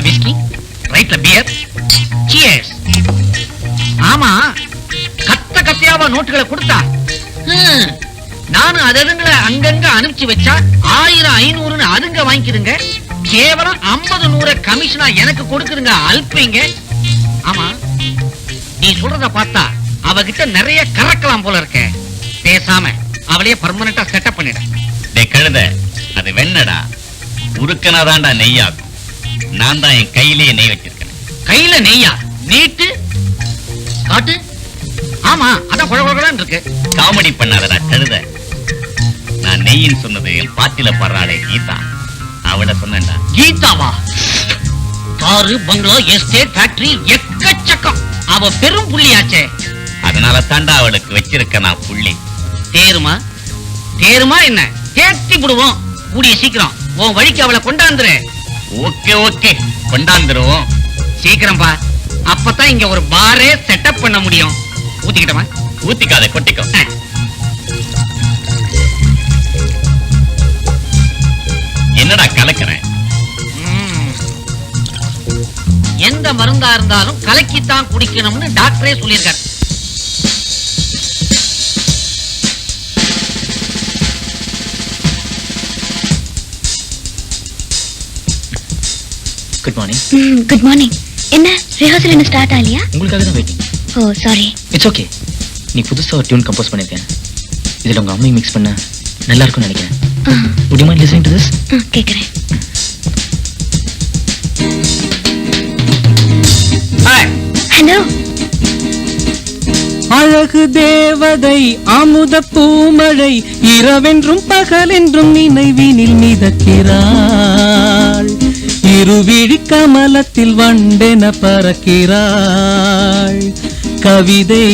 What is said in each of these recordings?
லெஃப்ட்ல விஸ்கி, ரைட்ல pier. Cheers. ஆமா, கத்த கத்தியாவா நோட்டுகளை கொடுத்தா நானும் அதுங்களை அங்கங்க அனுப்பிச்சு வச்சா 1000 500 அதுங்க வாங்கிக்கிடுங்க. கேவலம் 50 100 கமிஷனா எனக்கு கொடுக்குதுங்க அல்பீங்க. ஆமா, நீ சொல்றத பார்த்தா அவகிட்ட நிறைய கறக்கலாம் போல இருக்க. பேசாம அவளையே பர்மனண்டா செட்டப் பண்ணிட. கழுத, அது வெண்ணடா, உருக்கனாதான்டா நெய்யாகும். நான் தான் என் கையிலேயே நெய் வச்சிருக்கேன். கையில நெய்யா? நீட்டு காட்டு. ஆமா, அதான் குழகுழன்னு இருக்கு. காமெடி பண்ணாதடா கழுத. நான் நெய்யின்னு சொன்னது என் பாட்டில படுறாளே கீதா, அவளை சொன்னேன்டா. கீதாவா? காரு, பங்களா, எஸ்டேட், ஃபேக்டரி எக்கச்சக்கம். அவ பெரும் புள்ளியாச்சே. அதனால தாண்டா அவளுக்கு வச்சிருக்க நான் புள்ளி. தேருமா? தேருமா என்ன? தேர்த்தி விடுவோம். கூடிய சீக்கிரம் உன் வழிக்கு அவளை கொண்டாந்துரு. Okay okay, கொண்டாந்துருவோம். சீக்கிரம் பா, அப்பதான் இங்க ஒரு பாரே செட்டப் பண்ண முடியும். ஊத்திக்கிட்டமா? ஊத்திக்காத, கொட்டிக்கோ. என்னடா கலக்கிறேன்? எந்த மருந்தா இருந்தாலும் கலக்கித்தான் குடிக்கணும்னு டாக்டரே சொல்லியிருக்காரு. Good morning. Good morning. என்ன ரிஹர்சல் என்ன ஸ்டார்ட் ஆகலையா? உங்களுக்காக தான் waiting. Oh sorry. It's okay. நீ புதுசா ஒரு டியூன் கம்போஸ் பண்ணிருக்கேன். இதுல உங்க அம்மையை மிக்ஸ் பண்ண நல்லா இருக்கும்னு நினைக்கிறேன். Would you mind listening to this? கேக்குறேன். ஹலோ. அழகு தேவதை, அமுத பூமழை, இரவென்றும் பகலென்றும் நினைவினில் மிதக்கிறாள். இருவிழி கமலத்தில் வண்டென பறக்கிறாள். கவிதை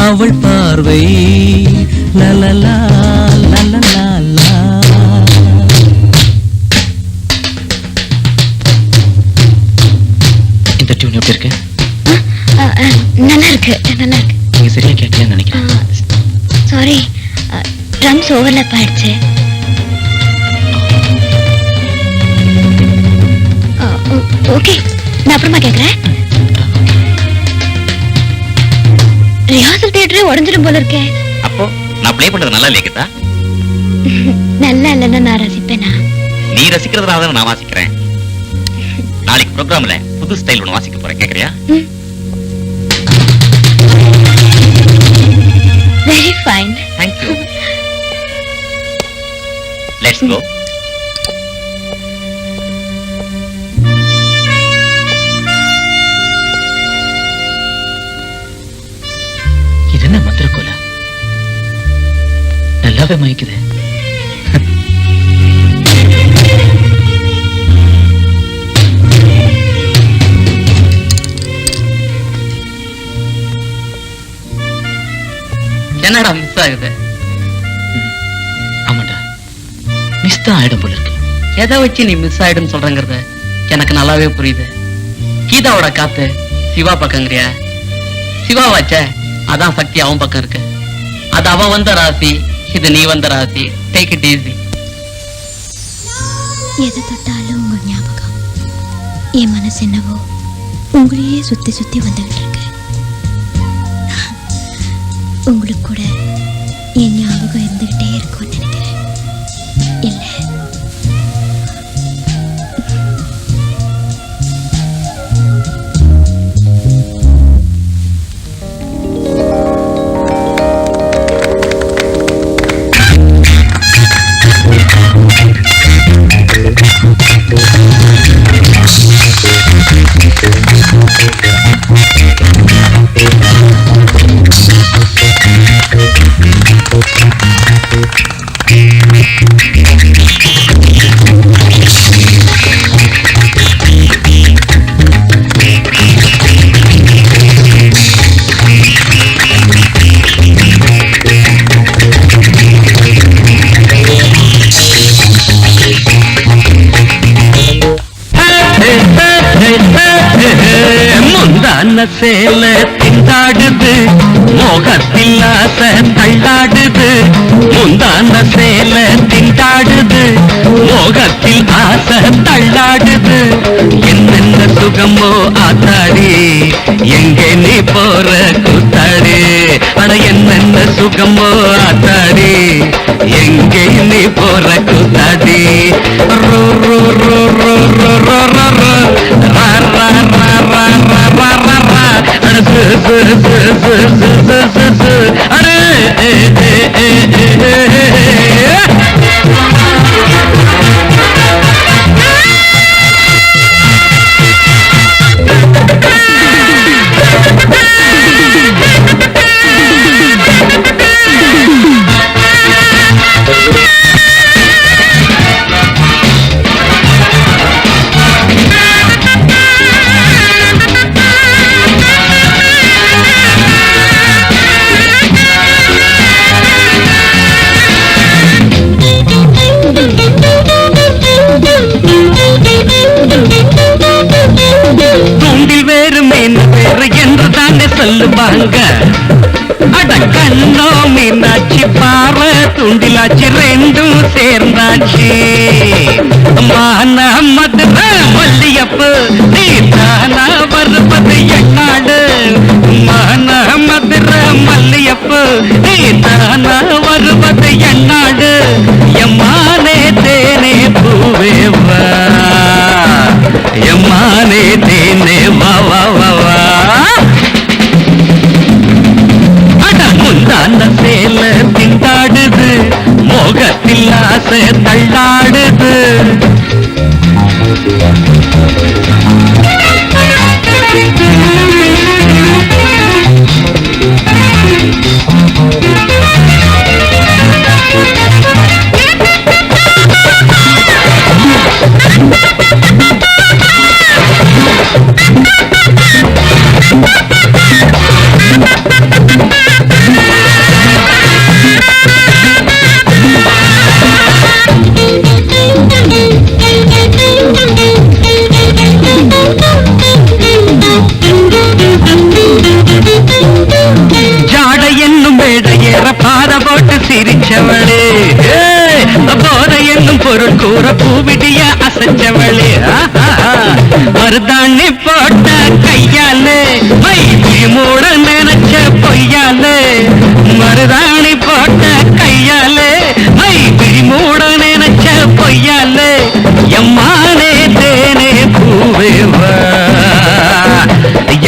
அவள் பார்வை, லலலா லலலா. இந்த டியூன் எப்படி இருக்கு? நல்லா இருக்கு, நல்லா இருக்கு. நீங்க சரியா கேட்கலன்னு நினைக்கிறேன். சாரி, ட்ரம்ஸ் ஓவர்லாப் ஆயிடுச்சு. ஓகே, நான் அப்புறமா கேக்குறேன். ரிஹர்சல் தியேட்டரே உடஞ்சிடும் போல இருக்கே. அப்போ நான் ப்ளே பண்றது நல்லா இல்லையா? நல்லா இல்லைன்னா நான் ரசிப்பேனா? நீ ரசிக்கிறதுனால தான் நான் வாசிக்கிறேன். நாளைக்கு ப்ரோக்ராம்ல புது ஸ்டைல் ஒன்று வாசிக்க போறேன், கேக்குறியா? Very fine. Thank you. Let's go. இது என்ன மந்திரக்கோலா? நல்லாவே மயக்குது. என்னடா மிஸ் ஆகுது? ஆமாண்டா, மிஸ் தான் ஆயிடும் போல இருக்கு. எதை வச்சு நீ மிஸ் ஆயிடும் சொல்றங்கிறத எனக்கு நல்லாவே புரியுது. கீதாவோட காத்து சிவா பக்கங்கிறியா? சிவா வாச்ச அதான் சக்தி அவன் பக்கம் இருக்கு. அது அவன் வந்த ராசி, இது நீ வந்த ராசி. Take it easy. எதை தொட்டாலும் உங்க ஞாபகம். என் மனசு என்னவோ உங்களையே சுத்தி சுத்தி வந்துகிட்டு இருக்கு. உங்களுக்கு கூட என் ஞாபகம் இருந்துகிட்டே இருக்கும்னு நினைக்கிறேன். இல்ல சேல திண்டாடுது, மோகத்தில் ஆசை தள்ளாடுது. முந்தான சேல திண்டாடுது, மோகத்தில் ஆசை தள்ளாடுது. என்னென்ன சுகமோ ஆத்தாடி எங்கே நீ போற கூத்தாடி அட என்னென்ன சுகமோ ஆத்தாடி எங்கே நீ போற கூத்தாடி ரோ ரோ ரோ ரோ ரோ ரோ ரோ ரோ ரா ரா ரா ரா ரா ரா ரா ரா அட சு சு சு சு சு சு சு சு அட ஏ ஏ ஏ ஏ ஏ தூண்டில் வேறு மீன் வேறு என்று தானே சொல்லுவாங்க அட கண்ணோ மீனாட்சி பாறை தூண்டிலாச்சு ரெண்டும் சேர்ந்தாச்சு மான மதுரை மல்லியப்பு நீ தானா வருவது என்னாடு மான மதுரை மல்லியப்பு நீ தானா வருவது என்னாடு எம்மானே தேனே பூவே வா எம்மானே தேனே வா வா வா வா அட முந்தான சேல திண்டாடுது மோகத்தில் ஆசை தள்ளாடுது ஜாட என்னும் மேடை ஏற பாத போட்டு சிரிச்சவளே போத என்னும் பொருள் கூற பூவிடிய அசைச்சவளே மருதாணி போட்ட கையாலே மைவி மூட நினைச்ச பொய்யாலே மருதாணி போட்ட கையாலே மைவி மூட நினைச்ச பொய்யாலே எம்மானே தேனே பூவே வா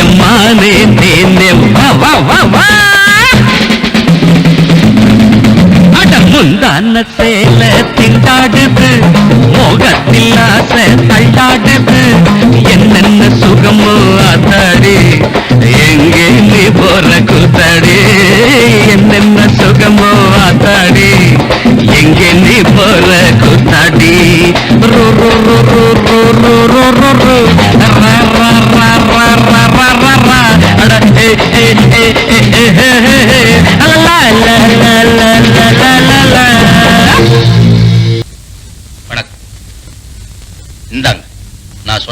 எம்மானே தேனே வா வா வா வா அட முந்தான சேல திண்டாடுது மோகத்தில் ஆசை தள்ளாடுது என்னென்ன சுகமோ ஆத்தாடி எங்கே நீ போற கூத்தாடி என்னென்ன சுகமோ ஆத்தாடி எங்கே நீ போற கூத்தாடி ரோ ரோ ரோ ரோ ரோ ரோ ரோ ரோ ரோ ரா ரா ரா ரா ரா ரா ரா ரா அட ஏ ஏ ஏ ஏ ஏ லா லா லா லா லா லா லா லா வணக்கம். இந்தாங்க, நான்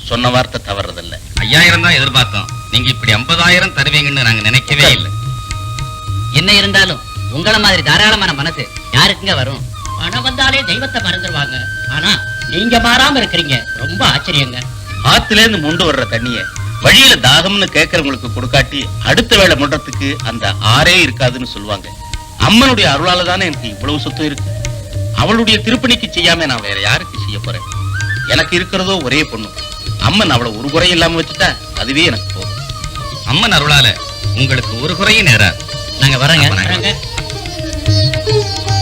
சொன்ன வார்த்தை தவறதில்ல. 5000 தான் எதிர்பார்த்தோம். நீங்க இப்படி 50,000 தருவீங்கன்னு நாங்க நினைக்கவே இல்லை. என்ன இருந்தாலும் உங்களை மாதிரி தாராளமான மனசு யாருக்குங்க வரும்? பணம் வந்தாலே தெய்வத்தை மறந்துடுவாங்க. ஆனா நீங்க மாறாம இருக்கிறீங்க, ரொம்ப ஆச்சரியங்க. ஆத்துல இருந்து முண்டு வர்ற தண்ணிய வழியில தாகம்னு கேட்கறவங்களுக்கு கொடுக்காட்டி அடுத்த வேளை முடுறதுக்கு அந்த ஆறே இருக்காதுன்னு சொல்லுவாங்க. அம்மனுடைய அருளால தானே எனக்கு இவ்வளவு சொத்து இருக்கு. அவளுடைய திருப்பணிக்கு செய்யாம நான் வேற யாருக்கு செய்ய போறேன்? எனக்கு இருக்கிறதோ ஒரே பொண்ணு. அம்மன் அவளை ஒரு குறையும் இல்லாம வச்சுட்டா அதுவே எனக்கு போதும். அம்மன் அருளால உங்களுக்கு ஒரு குறையும் நேராது. நாங்க வரங்க.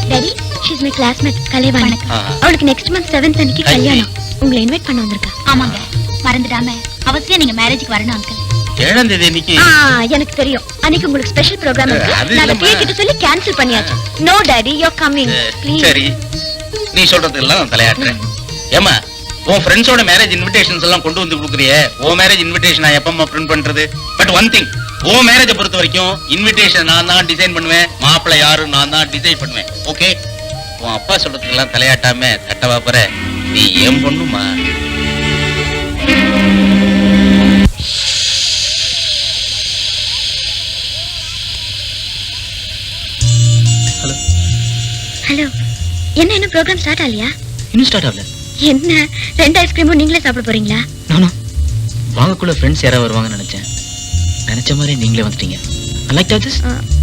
Daddy, she is my classmate Kalaivani. அவளுக்கு நெக்ஸ்ட் மந்த் 7th அன்னைக்கு கல்யாணம். உங்களை இன்வைட் பண்ண வந்திருக்கா. ஆமாங்க, மறந்துடாம அவசியம் நீங்க மேரேஜ்க்கு வரணும் அங்கிள். 7ஆம் தேதி அன்னைக்கு எனக்கு தெரியும். அன்னைக்கு உங்களுக்கு ஸ்பெஷல் ப்ரோகிராம் இருக்கு. அது நான் இல்லம்மா. கிட்ட சொல்லி கேன்சல் பண்ணியாச்சு. No daddy, you are coming please. சரி, நீ சொல்றதுக்கெல்லாம் நான் தலையாட்டுறேன். ஏமா, உன் ஃப்ரெண்ட்ஸோட மேரேஜ் இன்விடேஷன்ஸ் எல்லாம் கொண்டு வந்து கொடுக்குறியே, உன் மேரேஜ் இன்விடேஷன் நான் எப்பமா பிரிண்ட் பண்றது? பட் ஒன் திங், உன் மேரேஜ பொறுத்த வரைக்கும் இன்விடேஷன் நான் தான் டிசைன் பண்ணுவேன், மாப்பிள்ளை யாரும் நான் தான் டிசைன் பண்ணுவேன். ஓகே? உன் அப்பா சொல்றதுக்கெல்லாம் தலையாட்டாம தட்டவா போற, நீ ஏன் பொண்ணுமா? ஹலோ, என்ன இன்னும் ப்ரோகிராம் ஸ்டார்ட் ஆகலையா? இன்னும் ஸ்டார்ட் ஆகல. என்ன 2 ஐஸ்கிரீமும் நீங்களே சாப்பிட போறீங்களா? நானா வாங்கக்குள்ள ஃப்ரெண்ட்ஸ் யாராவது வருவாங்கன்னு நினைச்சேன். நினைச்ச மாதிரி நீங்களே வந்துட்டீங்க. I like this.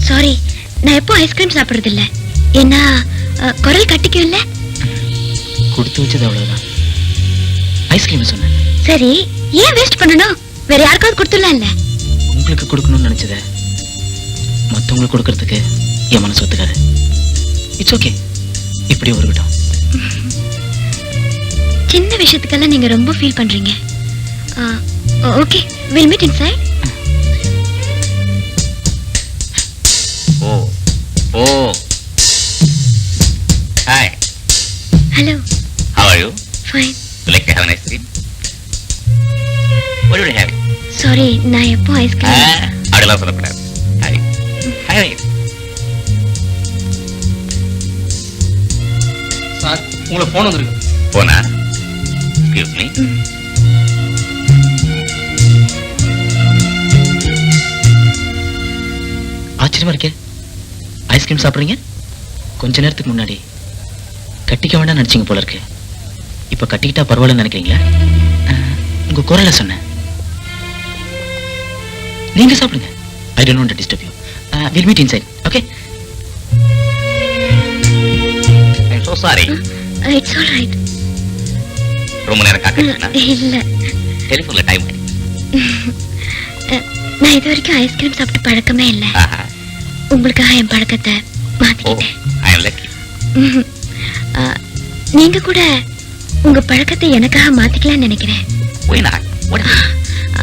சாரி, நான் எப்போ ஐஸ்கிரீம் சாப்பிடுறது இல்ல. ஏன்னா குரல் கட்டிக்கும் இல்ல. கொடுத்து வச்சது அவ்வளவுதான். ஐஸ்கிரீம் சொன்னேன். சரி, ஏன் வேஸ்ட் பண்ணணும்? வேற யாருக்காவது கொடுத்துடலாம் இல்ல. உங்களுக்கு கொடுக்கணும்னு நினைச்சத மத்தவங்களுக்கு கொடுக்கறதுக்கு என் மனசு ஒத்துக்காது. இட்ஸ் ஓகே, இப்படி இருக்கட்டும். சின்ன விஷயத்துக்கெல்லாம் நீங்க ரொம்ப ஃபீல் பண்றீங்க. Okay, we'll meet inside. Oh hi. Hello. How are you? Fine. You like to have an ice cream? What do you have? Sorry, நான் எப்போ ஐஸ்கிரீம் அதெல்லாம் சொல்லக்கூடாது. Hi hi. சார் உங்களுக்கு போன் வந்திருக்கு. போனா எக்ஸ்கியூஸ் மீ. ஆச்சரியமா இருக்கே, ஐஸ்கிரீம் சாப்பிடுறீங்க. கொஞ்ச நேரத்துக்கு முன்னாடி கட்டிக்க வேண்டாம் நினைச்சீங்க போல இருக்கு. இப்ப கட்டிக்கிட்டா பரவாயில்லன்னு நினைக்கிறீங்களா? உங்க குரலை சொன்னேன். நீங்க சாப்பிடுங்க. I don't want to disturb you. We'll meet inside. Okay? I'm so sorry. It's all right. ரொம்ப நேரம் காக்கறேனா? இல்ல, டெலிபோன்ல டைம் ஆயிடுச்சு. நான் இது வரைக்கும் ஐஸ்கிரீம் சாப்பிட்டு பழக்கமே இல்ல. உங்களுக்காக என் பழக்கத்தை மாத்திக்கிட்டேன். I am lucky. நீங்க கூட உங்க பழக்கத்தை எனக்காக மாத்திக்கலாம்னு நினைக்கிறேன். Why not? What is it?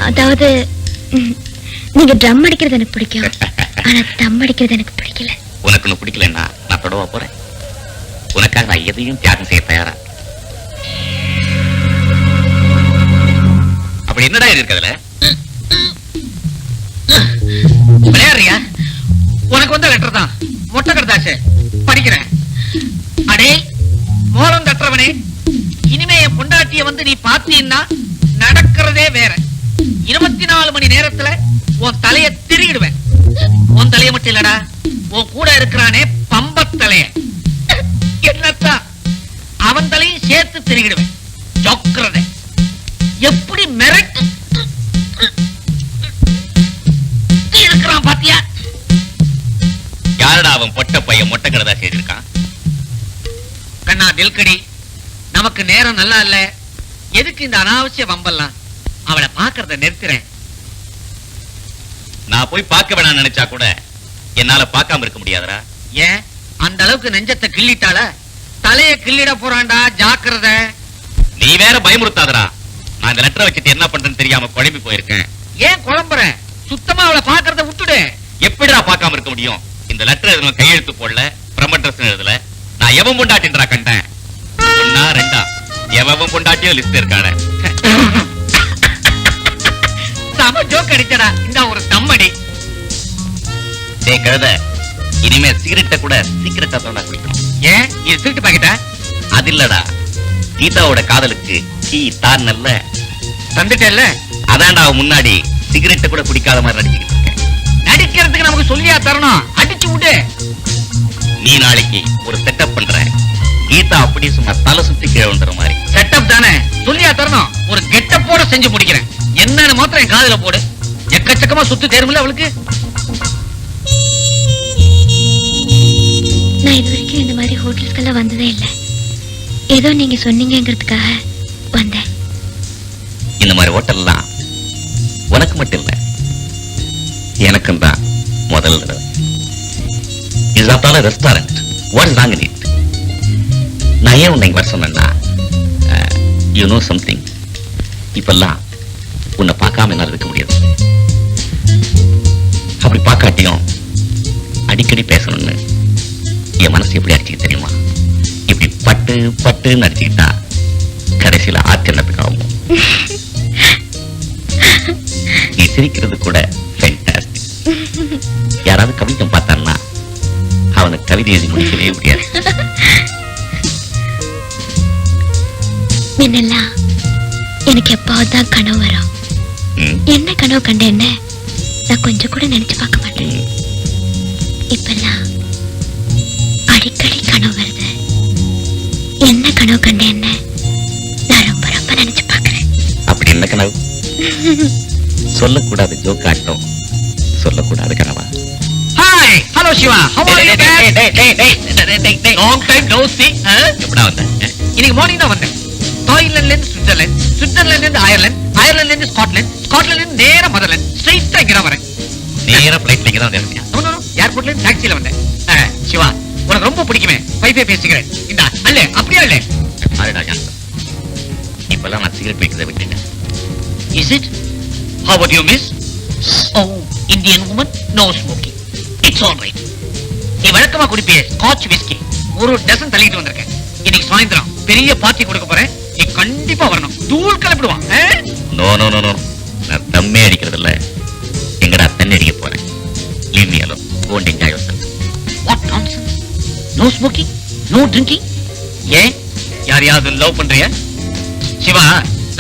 அதாவது நீங்க ட்ரம் அடிக்கிறது எனக்கு பிடிக்கும், ஆனா தம் அடிக்கிறது எனக்கு பிடிக்கல. உனக்கு ஒண்ணு பிடிக்கலன்னா நான் தொடவா போறேன். உனக்காக நான் எதையும் தியாகம் செய்ய தயாரா. அப்படி என்னடா இருக்கிறதுல விளையாடுறியா? உனக்கு வந்த லெட்டர் தான். மொட்டை கடுதாச்சு படிக்கிறேன். அடே மோளம் தட்டுறவனே, இனிமே என் பொண்டாட்டிய வந்து நீ பாத்தீன்னா நடக்கிறதே வேற. 24 மணி நேரத்துல உன் தலைய திருகிடுவேன். உன் தலைய மட்டும் இல்லடா, உன் கூட இருக்கிறானே பம்பத்தலைய, என்னத்தான் அவன் தலையும் சேர்த்து திருகிடுவேன். ஜொக்கிறத எப்படி மிரட்டு இருக்கிறான் பாத்தியா? யாரடா அவன் பொட்ட பையன் மொட்டை கடதா செய்திருக்கான்? கண்ணா தில்கடி, நமக்கு நேரம் நல்லா இல்ல. எதுக்கு இந்த அனாவசிய வம்பெல்லாம்? அவளை பாக்குறத நிறுத்துறேன். நான் போய் பார்க்க வேணாம்னு நினைச்சா கூட என்னால பார்க்காம இருக்க முடியாதுடா. ஏன் அந்த அளவுக்கு நெஞ்சத்தை கிள்ளிட்டால? தலைய கிள்ளிட போறான்டா, ஜாக்கிரதை. நீ வேற பயமுறுத்தாதடா. நான் இந்த லெட்டரை வச்சுட்டு என்ன பண்றேன்னு தெரியாம குழம்பி போயிருக்கேன். ஏன் குழம்புற? சுத்தமா அவளை பாக்குறத விட்டுடு. எப்படிடா பார்க்காம இருக்க முடியும்? இந்த லெட்டர் எதுவும் கையெழுத்து போடல, பிரமட்ரஸ் எழுதல. நான் எவன் பொண்டாட்டின்றா கண்டேன். ஒன்னா ரெண்டா எவன் பொண்டாட்டியோ லிஸ்ட் இருக்கானே. சம ஜோக் அடிச்சடா. இந்த ஒரு தம்மடி. டேய் கழுத, இனிமே சிகரெட்டை கூட சீக்கிரட்டா தான் குடிக்கணும். ஏன் இது திருட்டு பாக்கெட்டா? அது இல்லடா, கீதாவோட காதலுக்கு கீ தான் நல்ல தந்துட்டேல்ல, அதான்டா அவன் முன்னாடி சிகரெட்டை கூட குடிக்காத மாதிரி நடிச்சுக்கிட்டு இருக்கேன். நடிக்கிறதுக்கு நமக்கு சொல்லியா தரணும்? அடிச்சு விடு. நீ நாளைக்கு ஒரு செட்டப் பண்ற. கீதா அப்படி சும்மா தலை சுத்தி கீழே வந்துற மாதிரி செட்டப் தானே, சொல்லியா தரணும்? ஒரு கெட்டப்போட செஞ்சு முடிக்கிறேன். என்னன்னு மாத்திரம் என் காதுல போடு. எக்கச்சக்கமா சுத்து தேருமில்ல அவளுக்கு. நான் இது வரைக்கும் இந்த மாதிரி ஹோட்டல்ஸ்க்கெல்லாம் வந்ததே இல்லை. ஏதோ நீங்க சொன்னீங்கிறதுக்காக வந்தேன். இந்த மாதிரி ஹோட்டல்லாம் உனக்கு மட்டும் இல்ல, எனக்கும் தான் முதல் தடவை. Is after all restaurant. What is wrong in it? நான் ஏன் உன்னை இங்க வர சொன்னேன்னா, யூ நோ சம்திங். இப்பெல்லாம் உன்னை பார்க்காம என்னால் இருக்க முடியாது. அப்படி பார்க்காட்டியும் அடிக்கடி பேசணும்னு என் மனசு எப்படி அடிச்சுக்க தெரியுமா? இப்படி பட்டு பட்டுன்னு அடிச்சுக்கிட்டா கடைசியில ஆச்சரியத்துக்கு ஆகும். நீ சிரிக்கிறது கூட ஃபேண்டாஸ்டிக். யாராவது கவிஞம் பார்த்தான்னா அவனுக்கு கவிதை எழுதி முடிக்கவே முடியாது. முன்னெல்லாம் எனக்கு எப்பாவதுதான் கனவு வரும். என்ன கனவு கண்டேன்னு நான் கொஞ்சம் கூட நினைச்சு பார்க்க மாட்டேன். இப்பெல்லாம் அடிக்கடி கனவு வருது. என்ன கனவு கண்டேன்னு நான் ரொம்ப ரொம்ப நினைச்சு பார்க்கிறேன். அப்படி என்ன கனவு? சொல்லக்கூடாது ஜோக்காட்டம், சொல்லக்கூடாது கனவா. Hi, hello Siva, how are you? Long time no see. எப்படா வந்த? இன்னைக்கு மார்னிங் தான் வந்தேன். தாய்லாந்துல இருந்து சுவிட்சர்லாந்து, சுவிட்சர்லாந்துல இருந்து அயர்லாந்து, அயர்லாந்துல இருந்து ஸ்காட்லாந்து, ஸ்காட்லாந்துல இருந்து நேரா மதர்லாந்து, ஸ்ட்ரைட்டா இங்க தான் வரேன். நேரா ஃளைட்ல இங்க தான் வந்திருக்கீங்க. நோ நோ நோ, ஏர்போர்ட்ல இருந்து டாக்ஸில வந்தேன். சிவா, உனக்கு ரொம்ப பிடிக்குமே வைஃபை பேசுகிறேன். இந்த அல்ல அப்படியே அல்ல. ஆறுடா ஜான்சன், இப்பெல்லாம் நான் சிகரெட் வைக்கிறத விட்டுட்டேன். Is it? How about you, miss? Oh, Indian woman, no smoking. It's all right. நீ வழக்கமா குடிப்பிய ஸ்காட்ச் விஸ்கி ஒரு டசன் தள்ளிட்டு வந்திருக்கேன். இன்னைக்கு சாயந்தரம் பெரிய பார்ட்டி கொடுக்க போறேன். நீ கண்டிப்பா வரணும். தூள் கலப்பிடுவான். நோ நோ நோ நோ, நான் தம்மே அடிக்கிறது இல்ல. எங்கடா தண்ணி அடிக்க போறேன். Leave me alone. Go and enjoy yourself. What nonsense? No smoking, no drinking. ஏன் யாரையாவது லவ் பண்றியா? சிவா,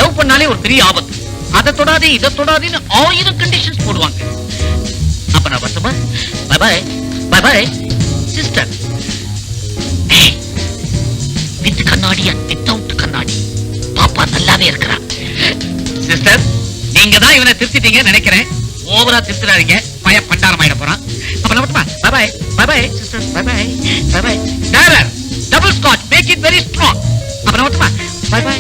லவ் பண்ணாலே ஒரு பெரிய ஆபத்து. அதை தொடாதே இதை தொடாதேன்னு 1000 கண்டிஷன்ஸ் போடுவாங்க. அப்ப நான் வரட்டுமா? Bye bye bye bye sister. With கண்ணாடி அண்ட் வித்தவுட் கண்ணாடி பாப்பா நல்லாவே இருக்கிறா. சிஸ்டர், நீங்க தான் இவனை திருத்திட்டீங்கன்னு நினைக்கிறேன். ஓவரா திருத்திடாதீங்க, பய பண்டாரம் ஆயிட போறான். அப்ப நான் வரட்டுமா? Bye bye bye bye sister, bye bye bye bye. Double scotch, make it very strong. அப்ப நான் வரட்டுமா? Bye by.